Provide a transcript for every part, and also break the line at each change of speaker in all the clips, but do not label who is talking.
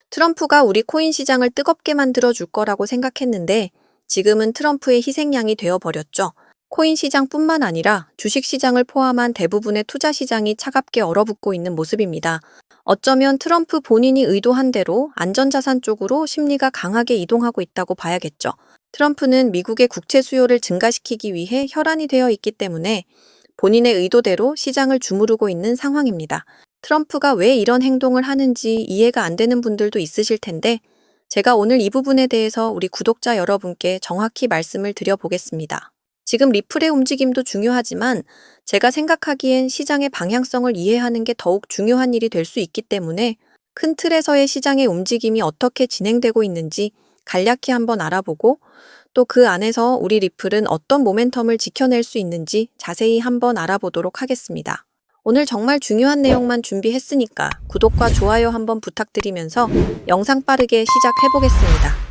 트럼프가 우리 코인 시장을 뜨겁게 만들어 줄 거라고 생각했는데 지금은 트럼프의 희생양이 되어버렸죠. 코인 시장뿐만 아니라 주식 시장을 포함한 대부분의 투자 시장이 차갑게 얼어붙고 있는 모습입니다. 어쩌면 트럼프 본인이 의도한 대로 안전자산 쪽으로 심리가 강하게 이동하고 있다고 봐야겠죠. 트럼프는 미국의 국채 수요를 증가시키기 위해 혈안이 되어 있기 때문에 본인의 의도대로 시장을 주무르고 있는 상황입니다. 트럼프가 왜 이런 행동을 하는지 이해가 안 되는 분들도 있으실 텐데 제가 오늘 이 부분에 대해서 우리 구독자 여러분께 정확히 말씀을 드려보겠습니다. 지금 리플의 움직임도 중요하지만 제가 생각하기엔 시장의 방향성을 이해하는 게 더욱 중요한 일이 될 수 있기 때문에 큰 틀에서의 시장의 움직임이 어떻게 진행되고 있는지 간략히 한번 알아보고 또 그 안에서 우리 리플은 어떤 모멘텀을 지켜낼 수 있는지 자세히 한번 알아보도록 하겠습니다. 오늘 정말 중요한 내용만 준비했으니까 구독과 좋아요 한번 부탁드리면서 영상 빠르게 시작해보겠습니다.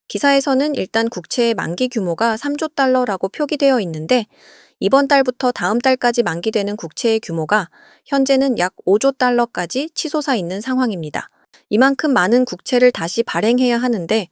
기사에서는 일단 국채의 만기 규모가 3조 달러라고 표기되어 있는데 이번 달부터 다음 달까지 만기되는 국채의 규모가 현재는 약 5조 달러까지 치솟아 있는 상황입니다. 이만큼 많은 국채를 다시 발행해야 하는데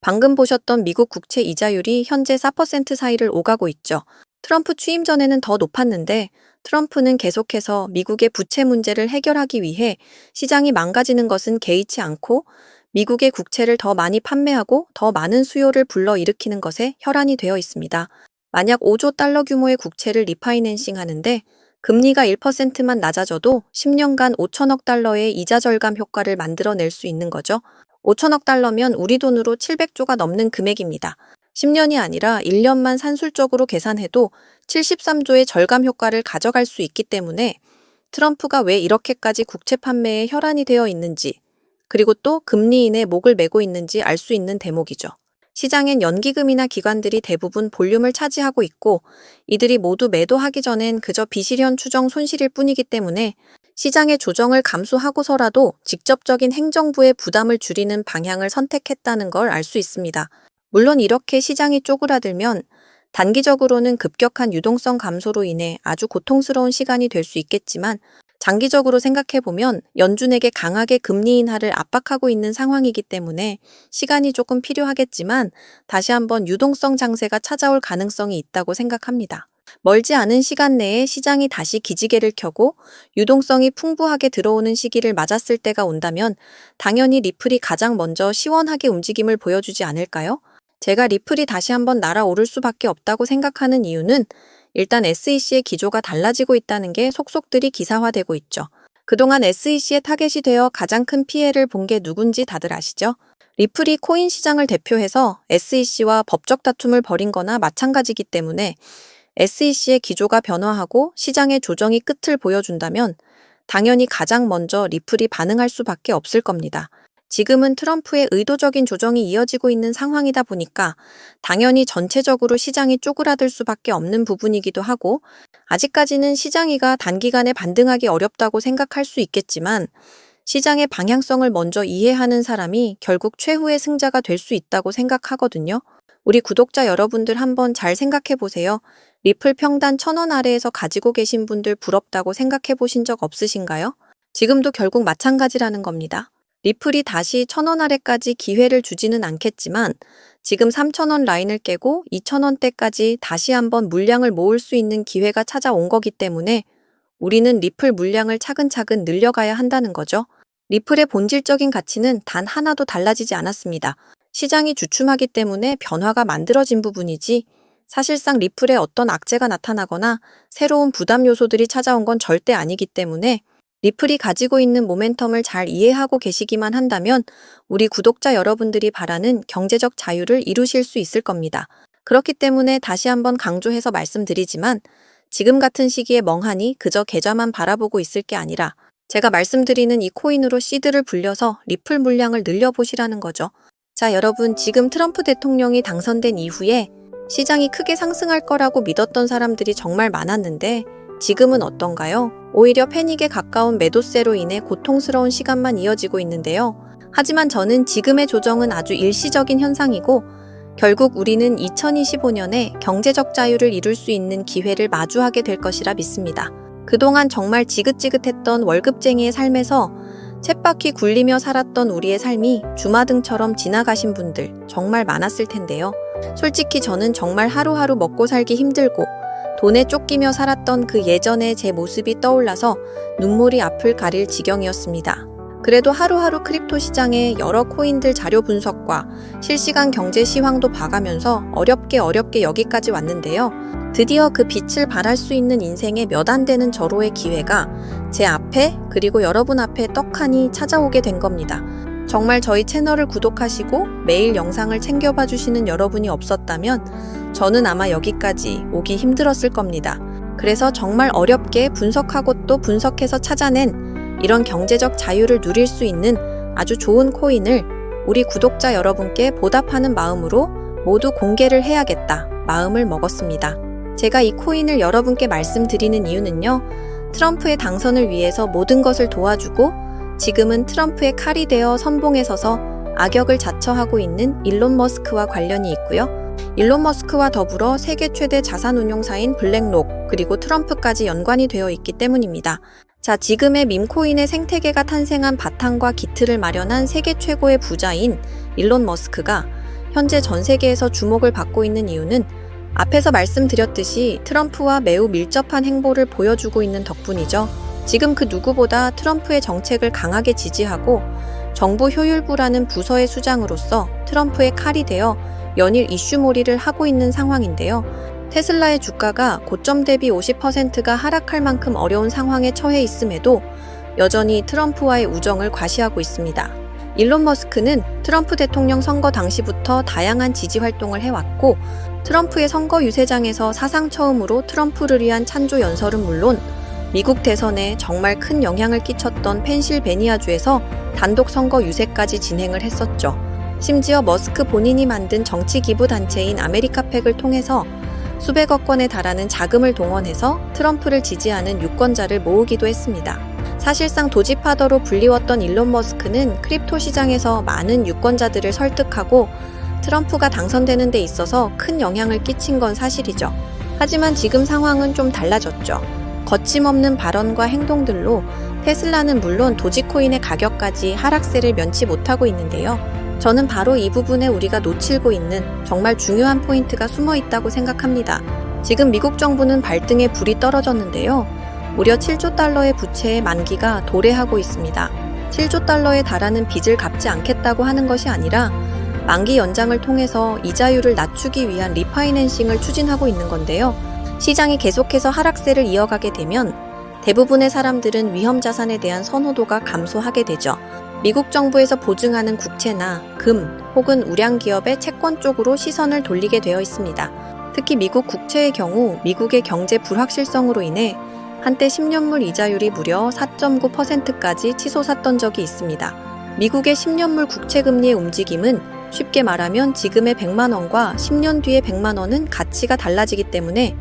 방금 보셨던 미국 국채 이자율이 현재 4% 사이를 오가고 있죠. 트럼프 취임 전에는 더 높았는데 트럼프는 계속해서 미국의 부채 문제를 해결하기 위해 시장이 망가지는 것은 개의치 않고 미국의 국채를 더 많이 판매하고 더 많은 수요를 불러일으키는 것에 혈안이 되어 있습니다. 만약 5조 달러 규모의 국채를 리파이낸싱 하는데 금리가 1%만 낮아져도 10년간 5천억 달러의 이자 절감 효과를 만들어낼 수 있는 거죠. 5천억 달러면 우리 돈으로 700조가 넘는 금액입니다. 10년이 아니라 1년만 산술적으로 계산해도 73조의 절감 효과를 가져갈 수 있기 때문에 트럼프가 왜 이렇게까지 국채 판매에 혈안이 되어 있는지 그리고 또 금리인의 목을 메고 있는지 알 수 있는 대목이죠. 시장엔 연기금이나 기관들이 대부분 볼륨을 차지하고 있고 이들이 모두 매도하기 전엔 그저 비실현 추정 손실일 뿐이기 때문에 시장의 조정을 감수하고서라도 직접적인 행정부의 부담을 줄이는 방향을 선택했다는 걸 알 수 있습니다. 물론 이렇게 시장이 쪼그라들면 단기적으로는 급격한 유동성 감소로 인해 아주 고통스러운 시간이 될 수 있겠지만 장기적으로 생각해보면 연준에게 강하게 금리 인하를 압박하고 있는 상황이기 때문에 시간이 조금 필요하겠지만 다시 한번 유동성 장세가 찾아올 가능성이 있다고 생각합니다. 멀지 않은 시간 내에 시장이 다시 기지개를 켜고 유동성이 풍부하게 들어오는 시기를 맞았을 때가 온다면 당연히 리플이 가장 먼저 시원하게 움직임을 보여주지 않을까요? 제가 리플이 다시 한번 날아오를 수밖에 없다고 생각하는 이유는 일단 SEC의 기조가 달라지고 있다는 게 속속들이 기사화되고 있죠. 그동안 SEC의 타겟이 되어 가장 큰 피해를 본 게 누군지 다들 아시죠? 리플이 코인 시장을 대표해서 SEC와 법적 다툼을 벌인 거나 마찬가지이기 때문에 SEC의 기조가 변화하고 시장의 조정이 끝을 보여준다면 당연히 가장 먼저 리플이 반응할 수밖에 없을 겁니다. 지금은 트럼프의 의도적인 조정이 이어지고 있는 상황이다 보니까 당연히 전체적으로 시장이 쪼그라들 수밖에 없는 부분이기도 하고 아직까지는 시장이가 단기간에 반등하기 어렵다고 생각할 수 있겠지만 시장의 방향성을 먼저 이해하는 사람이 결국 최후의 승자가 될 수 있다고 생각하거든요. 우리 구독자 여러분들 한번 잘 생각해 보세요. 리플 평단 1,000원 아래에서 가지고 계신 분들 부럽다고 생각해 보신 적 없으신가요? 지금도 결국 마찬가지라는 겁니다. 리플이 다시 1,000원 아래까지 기회를 주지는 않겠지만 지금 3,000원 라인을 깨고 2,000원대까지 다시 한번 물량을 모을 수 있는 기회가 찾아온 거기 때문에 우리는 리플 물량을 차근차근 늘려가야 한다는 거죠. 리플의 본질적인 가치는 단 하나도 달라지지 않았습니다. 시장이 주춤하기 때문에 변화가 만들어진 부분이지 사실상 리플에 어떤 악재가 나타나거나 새로운 부담 요소들이 찾아온 건 절대 아니기 때문에 리플이 가지고 있는 모멘텀을 잘 이해하고 계시기만 한다면 우리 구독자 여러분들이 바라는 경제적 자유를 이루실 수 있을 겁니다. 그렇기 때문에 다시 한번 강조해서 말씀드리지만 지금 같은 시기에 멍하니 그저 계좌만 바라보고 있을 게 아니라 제가 말씀드리는 이 코인으로 시드를 불려서 리플 물량을 늘려보시라는 거죠. 자, 여러분 지금 트럼프 대통령이 당선된 이후에 시장이 크게 상승할 거라고 믿었던 사람들이 정말 많았는데 지금은 어떤가요? 오히려 패닉에 가까운 매도세로 인해 고통스러운 시간만 이어지고 있는데요. 하지만 저는 지금의 조정은 아주 일시적인 현상이고 결국 우리는 2025년에 경제적 자유를 이룰 수 있는 기회를 마주하게 될 것이라 믿습니다. 그동안 정말 지긋지긋했던 월급쟁이의 삶에서 쳇바퀴 굴리며 살았던 우리의 삶이 주마등처럼 지나가신 분들 정말 많았을 텐데요. 솔직히 저는 정말 하루하루 먹고 살기 힘들고 돈에 쫓기며 살았던 그 예전의 제 모습이 떠올라서 눈물이 앞을 가릴 지경이었습니다. 그래도 하루하루 크립토 시장의 여러 코인들 자료 분석과 실시간 경제 시황도 봐가면서 어렵게 여기까지 왔는데요. 드디어 그 빛을 발할 수 있는 인생의 몇 안 되는 절호의 기회가 제 앞에 그리고 여러분 앞에 떡하니 찾아오게 된 겁니다. 정말 저희 채널을 구독하시고 매일 영상을 챙겨봐 주시는 여러분이 없었다면 저는 아마 여기까지 오기 힘들었을 겁니다. 그래서 정말 어렵게 분석하고 또 분석해서 찾아낸 이런 경제적 자유를 누릴 수 있는 아주 좋은 코인을 우리 구독자 여러분께 보답하는 마음으로 모두 공개를 해야겠다 마음을 먹었습니다. 제가 이 코인을 여러분께 말씀드리는 이유는요. 트럼프의 당선을 위해서 모든 것을 도와주고 지금은 트럼프의 칼이 되어 선봉에 서서 악역을 자처하고 있는 일론 머스크와 관련이 있고요. 일론 머스크와 더불어 세계 최대 자산운용사인 블랙록 그리고 트럼프까지 연관이 되어 있기 때문입니다. 자, 지금의 밈코인의 생태계가 탄생한 바탕과 기틀을 마련한 세계 최고의 부자인 일론 머스크가 현재 전 세계에서 주목을 받고 있는 이유는 앞에서 말씀드렸듯이 트럼프와 매우 밀접한 행보를 보여주고 있는 덕분이죠. 지금 그 누구보다 트럼프의 정책을 강하게 지지하고 정부 효율부라는 부서의 수장으로서 트럼프의 칼이 되어 연일 이슈몰이를 하고 있는 상황인데요. 테슬라의 주가가 고점 대비 50%가 하락할 만큼 어려운 상황에 처해 있음에도 여전히 트럼프와의 우정을 과시하고 있습니다. 일론 머스크는 트럼프 대통령 선거 당시부터 다양한 지지 활동을 해왔고 트럼프의 선거 유세장에서 사상 처음으로 트럼프를 위한 찬조 연설은 물론 미국 대선에 정말 큰 영향을 끼쳤던 펜실베니아주에서 단독 선거 유세까지 진행을 했었죠. 심지어 머스크 본인이 만든 정치 기부 단체인 아메리카팩을 통해서 수백억 원에 달하는 자금을 동원해서 트럼프를 지지하는 유권자를 모으기도 했습니다. 사실상 도지파더로 불리웠던 일론 머스크는 크립토 시장에서 많은 유권자들을 설득하고 트럼프가 당선되는 데 있어서 큰 영향을 끼친 건 사실이죠. 하지만 지금 상황은 좀 달라졌죠. 거침없는 발언과 행동들로 테슬라는 물론 도지코인의 가격까지 하락세를 면치 못하고 있는데요. 저는 바로 이 부분에 우리가 놓치고 있는 정말 중요한 포인트가 숨어 있다고 생각합니다. 지금 미국 정부는 발등에 불이 떨어졌는데요. 무려 7조 달러의 부채의 만기가 도래하고 있습니다. 7조 달러에 달하는 빚을 갚지 않겠다고 하는 것이 아니라 만기 연장을 통해서 이자율을 낮추기 위한 리파이낸싱을 추진하고 있는 건데요. 시장이 계속해서 하락세를 이어가게 되면 대부분의 사람들은 위험 자산에 대한 선호도가 감소하게 되죠. 미국 정부에서 보증하는 국채나 금 혹은 우량 기업의 채권 쪽으로 시선을 돌리게 되어 있습니다. 특히 미국 국채의 경우 미국의 경제 불확실성으로 인해 한때 10년물 이자율이 무려 4.9%까지 치솟았던 적이 있습니다. 미국의 10년물 국채 금리의 움직임은 쉽게 말하면 지금의 100만 원과 10년 뒤의 100만 원은 가치가 달라지기 때문에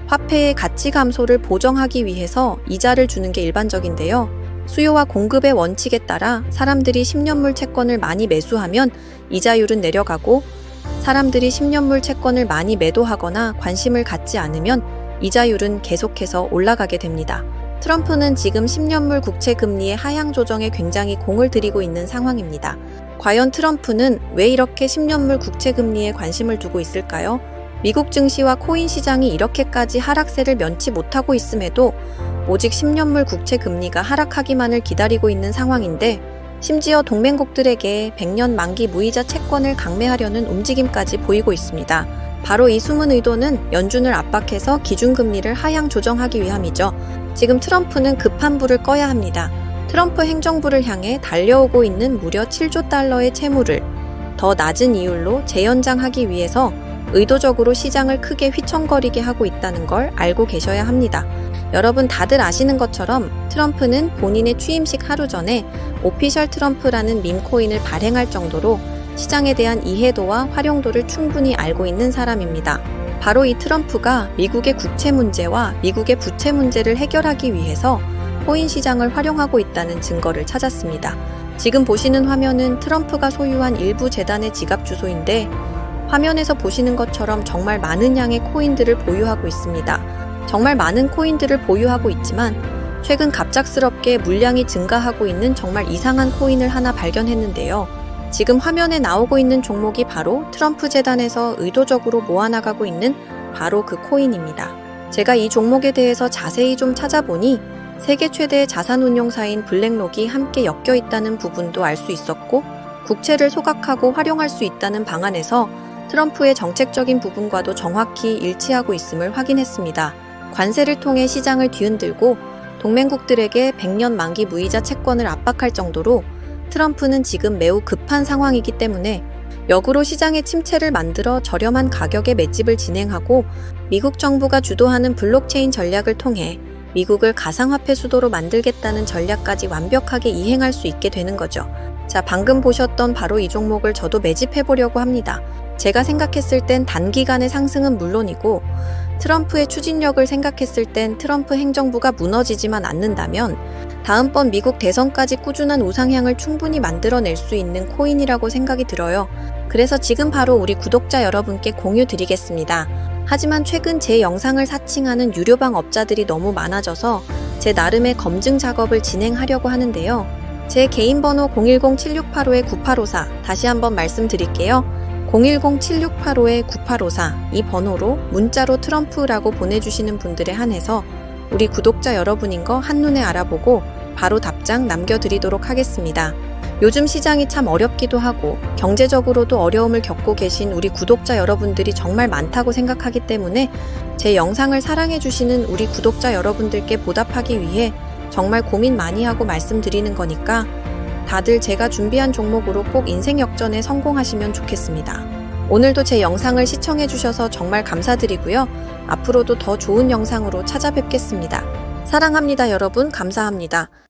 화폐의 가치 감소를 보정하기 위해서 이자를 주는 게 일반적인데요. 수요와 공급의 원칙에 따라 사람들이 10년물 채권을 많이 매수하면 이자율은 내려가고 사람들이 10년물 채권을 많이 매도하거나 관심을 갖지 않으면 이자율은 계속해서 올라가게 됩니다. 트럼프는 지금 10년물 국채 금리의 하향 조정에 굉장히 공을 들이고 있는 상황입니다. 과연 트럼프는 왜 이렇게 10년물 국채 금리에 관심을 두고 있을까요? 미국 증시와 코인 시장이 이렇게까지 하락세를 면치 못하고 있음에도 오직 10년물 국채 금리가 하락하기만을 기다리고 있는 상황인데 심지어 동맹국들에게 100년 만기 무이자 채권을 강매하려는 움직임까지 보이고 있습니다. 바로 이 숨은 의도는 연준을 압박해서 기준금리를 하향 조정하기 위함이죠. 지금 트럼프는 급한 불을 꺼야 합니다. 트럼프 행정부를 향해 달려오고 있는 무려 7조 달러의 채무를 더 낮은 이율로 재연장하기 위해서 의도적으로 시장을 크게 휘청거리게 하고 있다는 걸 알고 계셔야 합니다. 여러분 다들 아시는 것처럼 트럼프는 본인의 취임식 하루 전에 오피셜 트럼프라는 밈코인을 발행할 정도로 시장에 대한 이해도와 활용도를 충분히 알고 있는 사람입니다. 바로 이 트럼프가 미국의 국채 문제와 미국의 부채 문제를 해결하기 위해서 코인 시장을 활용하고 있다는 증거를 찾았습니다. 지금 보시는 화면은 트럼프가 소유한 일부 재단의 지갑 주소인데 화면에서 보시는 것처럼 정말 많은 양의 코인들을 보유하고 있습니다. 정말 많은 코인들을 보유하고 있지만 최근 갑작스럽게 물량이 증가하고 있는 정말 이상한 코인을 하나 발견했는데요. 지금 화면에 나오고 있는 종목이 바로 트럼프 재단에서 의도적으로 모아나가고 있는 바로 그 코인입니다. 제가 이 종목에 대해서 자세히 좀 찾아보니 세계 최대의 자산운용사인 블랙록이 함께 엮여 있다는 부분도 알 수 있었고, 국채를 소각하고 활용할 수 있다는 방안에서 트럼프의 정책적인 부분과도 정확히 일치하고 있음을 확인했습니다. 관세를 통해 시장을 뒤흔들고 동맹국들에게 100년 만기 무이자 채권을 압박할 정도로 트럼프는 지금 매우 급한 상황이기 때문에 역으로 시장의 침체를 만들어 저렴한 가격에 맷집을 진행하고 미국 정부가 주도하는 블록체인 전략을 통해 미국을 가상화폐 수도로 만들겠다는 전략까지 완벽하게 이행할 수 있게 되는 거죠. 자, 방금 보셨던 바로 이 종목을 저도 매집해보려고 합니다. 제가 생각했을 땐 단기간의 상승은 물론이고 트럼프의 추진력을 생각했을 땐 트럼프 행정부가 무너지지만 않는다면 다음번 미국 대선까지 꾸준한 우상향을 충분히 만들어낼 수 있는 코인이라고 생각이 들어요. 그래서 지금 바로 우리 구독자 여러분께 공유 드리겠습니다. 하지만 최근 제 영상을 사칭하는 유료방 업자들이 너무 많아져서 제 나름의 검증 작업을 진행하려고 하는데요. 제 개인 번호 010-7685-9854 다시 한번 말씀드릴게요. 010-7685-9854 이 번호로 문자로 트럼프라고 보내주시는 분들에 한해서 우리 구독자 여러분인 거 한눈에 알아보고 바로 답장 남겨드리도록 하겠습니다. 요즘 시장이 참 어렵기도 하고 경제적으로도 어려움을 겪고 계신 우리 구독자 여러분들이 정말 많다고 생각하기 때문에 제 영상을 사랑해주시는 우리 구독자 여러분들께 보답하기 위해 정말 고민 많이 하고 말씀드리는 거니까 다들 제가 준비한 종목으로 꼭 인생 역전에 성공하시면 좋겠습니다. 오늘도 제 영상을 시청해주셔서 정말 감사드리고요. 앞으로도 더 좋은 영상으로 찾아뵙겠습니다. 사랑합니다, 여러분. 감사합니다.